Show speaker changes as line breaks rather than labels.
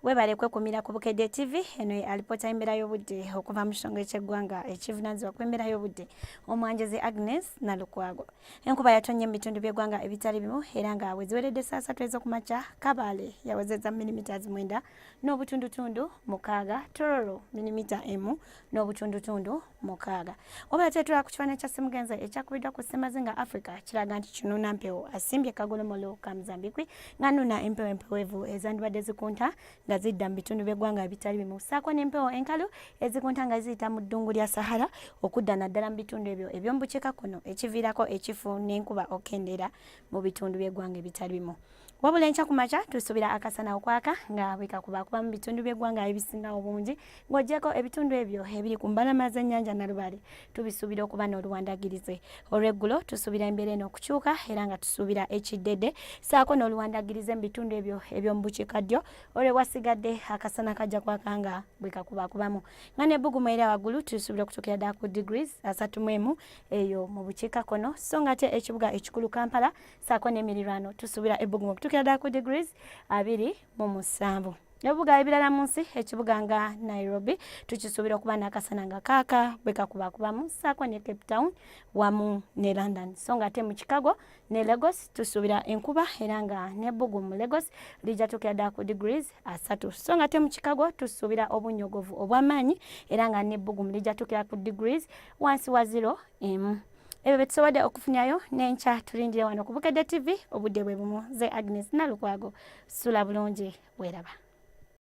webale kwekumira ku Bukedde TV eno alipota Embeera y'obudde okuva mu kitongole ky'eggwanga ekivunaanyizibwa ku Embeera y'obudde omwanjezi Agnes Nalukwago. Enkuba yatonye mu bitundu by'eggwanga ebitali bimu era nga bwe ziweredde saa 3 ez'okumakya Kabale yawezezza milimita 9 n'obutundutundu 6, Tororo milimita 1 n'obutundutundu 6. Wabula tetula ku kifaananyi kya Ssemugenzi ekyakubiddwa ku Ssemazinga Africa kiraga nti Kinuna mpewo asimbye Kagolomolo ka Mozambique nga nuna empewo empeweevu ezandibadde zikunta nga zidda mu bitundu by'eggwanga ebitali bimu, ssaako n'empewo enkalu ezikunta nga ziyita mu ddungu lya Sahara okudda naddala mu bitundu ebyo eby'omu bukiikakkono ekiviirako ekifu n'enkuba okendeera mu bitundu by'eggwanga ebitali bimu. Wabula enkya ku makya tusuubira akasana okwaka nga bwe kakubakuba mu bitundu by'eggwanga ebisinga obungi ng'oggyeko ebitundu ebyo ebiri ku mbalama z'ennyanja Nalubale tubisuubira okuba n'oluwandagirize. Olw'eggulo tusuubira embeera eno okukyuka era nga tusuubira ekiddedde ssaako n'oluwandagirize mu bitundu ebyo eby'omu bukiikaddyo olwe wasigadde akasana kajja kwaka nga bwe kakubakubamu. Nga n'ebbugumu era waggulu tusuubira okutuukira ddala ku degrees 31 eyo mu bukiikakkono so nga ate ekibuga ekikulu Kampala ssaako n'emirirwano tusuubira ebbugumu okutuukira ddala ku degrees 27. Ebibuga ebirala mu nsi ekibuga nga Nairobi tukisuubira okuba n'akasana nga kaaka bwe kakubakubamu ssaako ne Cape Town wamu ne London so nga ate mu Chicago ne Lagos tusuubira enkuba era nga n'ebbugumu mu Lagos lijja tuukira ddala ku degrees 3 so nga ate mu Chicago tusuubira obunnyogovu obw'amaanyi era nga n'ebbugumu lijja tuukira ku degrees wansi wa 0 emu. Ebyo betusobodde okufunyayo n'enkya tulindire wano ku Bukedde TV obudde bwe bumu. Ze Agnes Nalukwago sula bulungi weeraba.